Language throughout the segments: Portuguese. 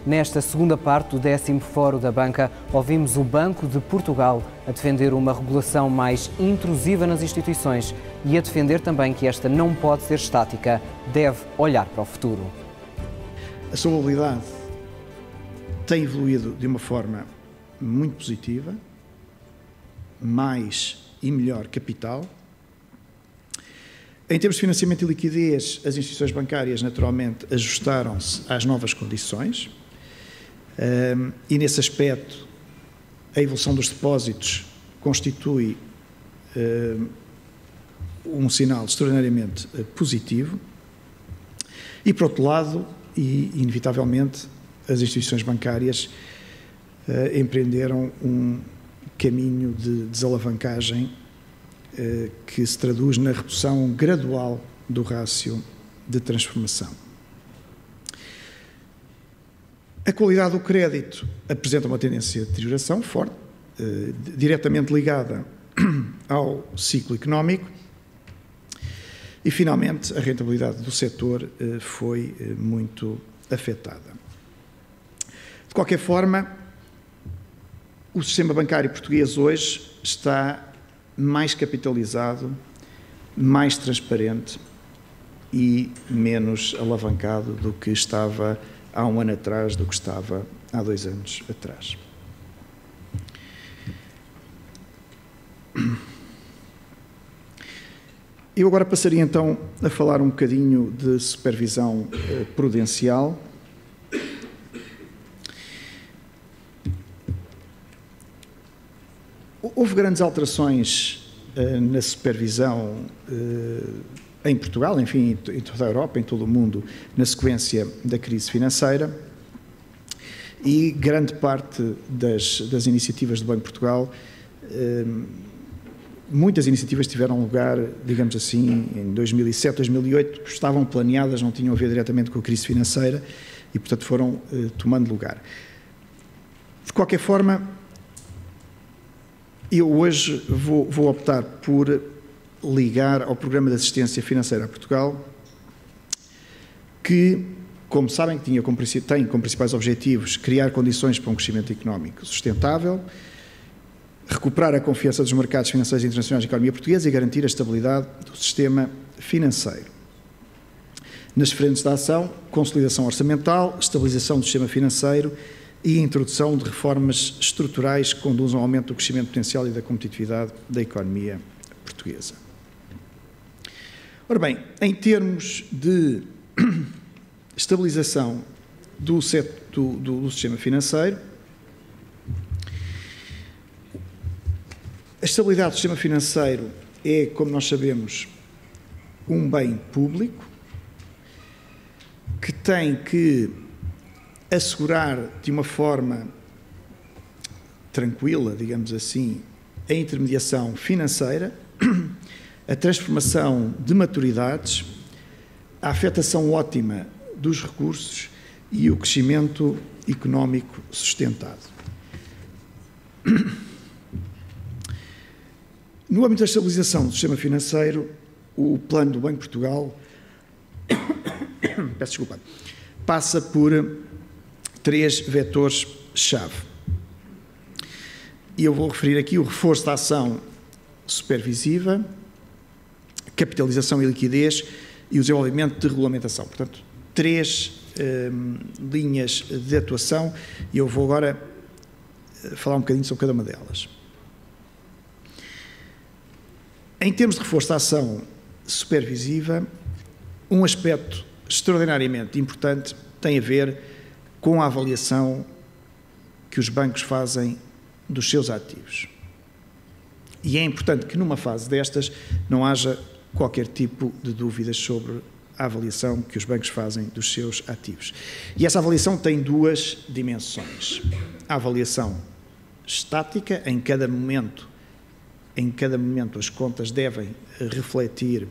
Nesta segunda parte do 10º Fórum da Banca, ouvimos o Banco de Portugal a defender uma regulação mais intrusiva nas instituições e a defender também que esta não pode ser estática, deve olhar para o futuro. A solvabilidade tem evoluído de uma forma muito positiva, mais e melhor capital. Em termos de financiamento e liquidez, as instituições bancárias naturalmente ajustaram-se às novas condições e nesse aspecto a evolução dos depósitos constitui um sinal extraordinariamente positivo e, por outro lado, e inevitavelmente, as instituições bancárias empreenderam um caminho de desalavancagem que se traduz na redução gradual do rácio de transformação. A qualidade do crédito apresenta uma tendência de deterioração forte, diretamente ligada ao ciclo económico e, finalmente, a rentabilidade do setor foi muito afetada. De qualquer forma, o sistema bancário português hoje está mais capitalizado, mais transparente e menos alavancado do que estava há um ano atrás, do que estava há 2 anos atrás. Eu agora passaria então a falar um bocadinho de supervisão prudencial. Houve grandes alterações na supervisão em Portugal, enfim, em toda a Europa, em todo o mundo, na sequência da crise financeira, e grande parte das iniciativas do Banco de Portugal, muitas iniciativas tiveram lugar, digamos assim, em 2007, 2008, estavam planeadas, não tinham a ver diretamente com a crise financeira e, portanto, foram tomando lugar. De qualquer forma, eu hoje vou optar por ligar ao Programa de Assistência Financeira a Portugal, que, como sabem, tem como principais objetivos criar condições para um crescimento económico sustentável, recuperar a confiança dos mercados financeiros internacionais na economia portuguesa e garantir a estabilidade do sistema financeiro. Nas frentes da ação, consolidação orçamental, estabilização do sistema financeiro e a introdução de reformas estruturais que conduzam ao aumento do crescimento potencial e da competitividade da economia portuguesa. Ora bem, em termos de estabilização do sistema financeiro, a estabilidade do sistema financeiro é, como nós sabemos, um bem público que tem que assegurar de uma forma tranquila, digamos assim, a intermediação financeira, a transformação de maturidades, a afetação ótima dos recursos e o crescimento económico sustentado. No âmbito da estabilização do sistema financeiro, o plano do Banco de Portugal peço desculpa, passa por 3 vetores-chave. E eu vou referir aqui o reforço da ação supervisiva, capitalização e liquidez e o desenvolvimento de regulamentação. Portanto, 3 linhas de atuação e eu vou agora falar um bocadinho sobre cada uma delas. Em termos de reforço da ação supervisiva, um aspecto extraordinariamente importante tem a ver com a avaliação que os bancos fazem dos seus ativos. E é importante que numa fase destas não haja qualquer tipo de dúvidas sobre a avaliação que os bancos fazem dos seus ativos. E essa avaliação tem 2 dimensões. A avaliação estática, em cada momento as contas devem refletir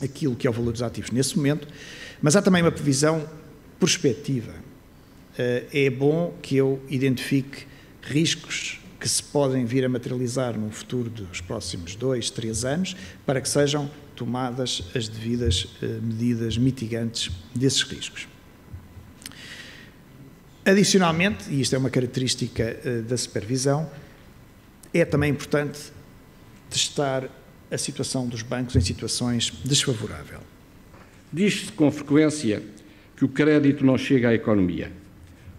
aquilo que é o valor dos ativos nesse momento, mas há também uma previsão prospectiva. É bom que eu identifique riscos que se podem vir a materializar no futuro dos próximos 2, 3 anos, para que sejam tomadas as devidas medidas mitigantes desses riscos. Adicionalmente, e isto é uma característica da supervisão, é também importante testar a situação dos bancos em situações desfavoráveis. Diz-se com frequência que o crédito não chega à economia.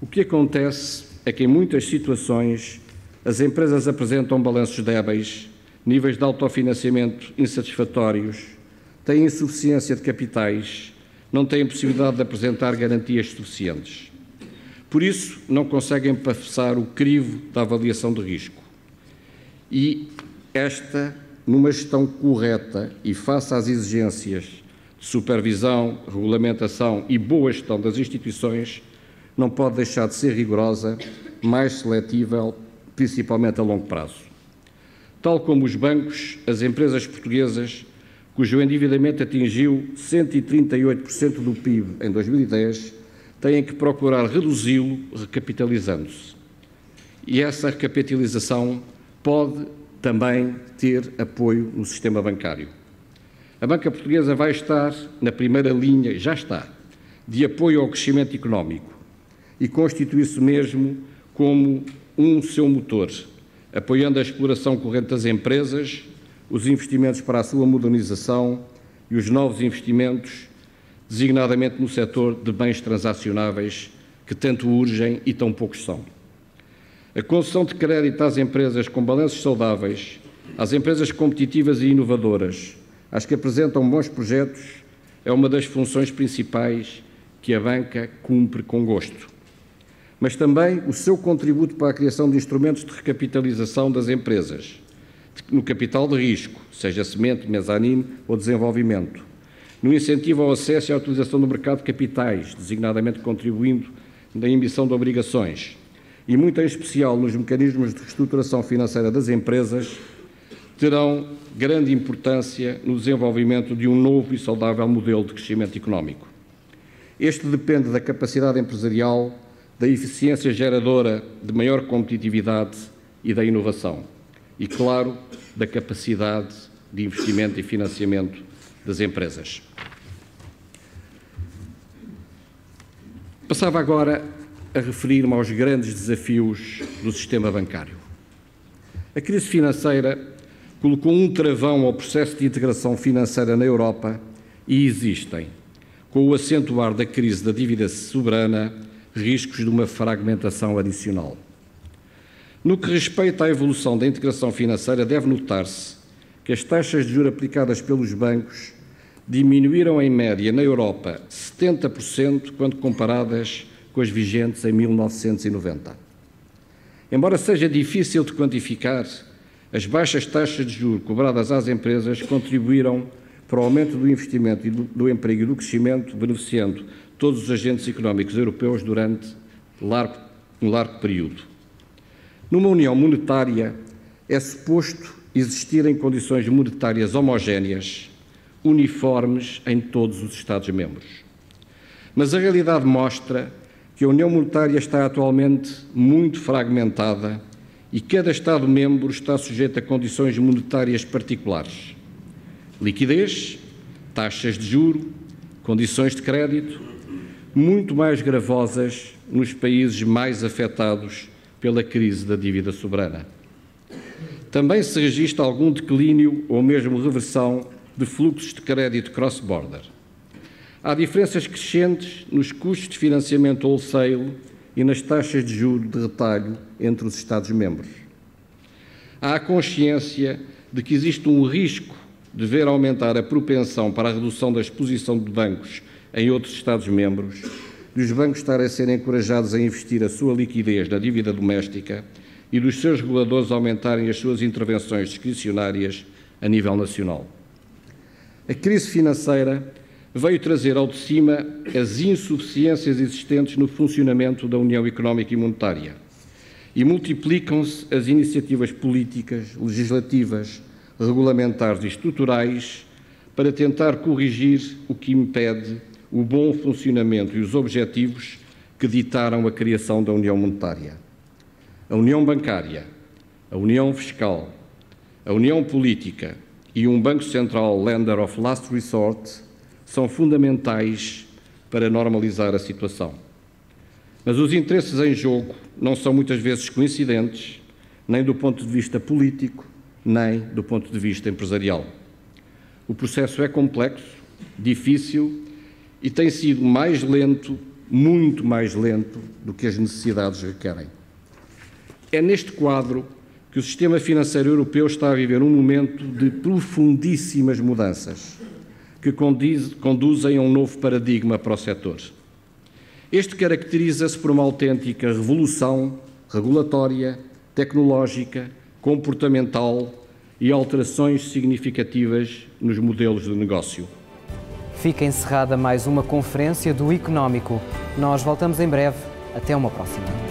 O que acontece é que, em muitas situações, as empresas apresentam balanços débeis, níveis de autofinanciamento insatisfatórios, têm insuficiência de capitais, não têm possibilidade de apresentar garantias suficientes. Por isso, não conseguem passar o crivo da avaliação de risco. E esta, numa gestão correta e face às exigências de supervisão, regulamentação e boa gestão das instituições, não pode deixar de ser rigorosa, mais seletível, principalmente a longo prazo. Tal como os bancos, as empresas portuguesas, cujo endividamento atingiu 138% do PIB em 2010, têm que procurar reduzi-lo recapitalizando-se. E essa recapitalização pode também ter apoio no sistema bancário. A banca portuguesa vai estar na primeira linha, já está, de apoio ao crescimento económico e constitui-se mesmo como seu motor, apoiando a exploração corrente das empresas, os investimentos para a sua modernização e os novos investimentos, designadamente no setor de bens transacionáveis, que tanto urgem e tão poucos são. A concessão de crédito às empresas com balanços saudáveis, às empresas competitivas e inovadoras, às que apresentam bons projetos, é uma das funções principais que a banca cumpre com gosto. Mas também o seu contributo para a criação de instrumentos de recapitalização das empresas, no capital de risco, seja semente, mezanino ou desenvolvimento, no incentivo ao acesso e à utilização do mercado de capitais, designadamente contribuindo na emissão de obrigações, e muito em especial nos mecanismos de reestruturação financeira das empresas, terão grande importância no desenvolvimento de um novo e saudável modelo de crescimento económico. Este depende da capacidade empresarial, da eficiência geradora de maior competitividade e da inovação. E, claro, da capacidade de investimento e financiamento das empresas. Passava agora a referir-me aos grandes desafios do sistema bancário. A crise financeira colocou um travão ao processo de integração financeira na Europa e existem, com o acentuar da crise da dívida soberana, riscos de uma fragmentação adicional. No que respeita à evolução da integração financeira, deve notar-se que as taxas de juros aplicadas pelos bancos diminuíram em média na Europa 70% quando comparadas com as vigentes em 1990. Embora seja difícil de quantificar, as baixas taxas de juros cobradas às empresas contribuíram para o aumento do investimento, do emprego e do crescimento, beneficiando todos os agentes económicos europeus durante um largo período. Numa união monetária, é suposto existirem condições monetárias homogéneas, uniformes em todos os Estados-membros. Mas a realidade mostra que a União Monetária está atualmente muito fragmentada e cada Estado-membro está sujeito a condições monetárias particulares. Liquidez, taxas de juro, condições de crédito, muito mais gravosas nos países mais afetados pela crise da dívida soberana. Também se registra algum declínio ou mesmo reversão de fluxos de crédito cross-border. Há diferenças crescentes nos custos de financiamento wholesale e nas taxas de juros de retalho entre os Estados-membros. Há a consciência de que existe um risco de ver aumentar a propensão para a redução da exposição de bancos em outros Estados-membros, de os bancos estarem a ser encorajados a investir a sua liquidez na dívida doméstica e dos seus reguladores aumentarem as suas intervenções discricionárias a nível nacional. A crise financeira veio trazer ao de cima as insuficiências existentes no funcionamento da União Económica e Monetária e multiplicam-se as iniciativas políticas, legislativas, regulamentares e estruturais para tentar corrigir o que impede o bom funcionamento e os objetivos que ditaram a criação da União Monetária. A União Bancária, a União Fiscal, a União Política e um Banco Central Lender of Last Resort são fundamentais para normalizar a situação. Mas os interesses em jogo não são muitas vezes coincidentes, nem do ponto de vista político, nem do ponto de vista empresarial. O processo é complexo, difícil e tem sido mais lento, muito mais lento do que as necessidades requerem. É neste quadro que o sistema financeiro europeu está a viver um momento de profundíssimas mudanças que conduzem a um novo paradigma para o setor. Este caracteriza-se por uma autêntica revolução regulatória, tecnológica, comportamental e alterações significativas nos modelos de negócio. Fica encerrada mais uma conferência do Económico. Nós voltamos em breve. Até uma próxima.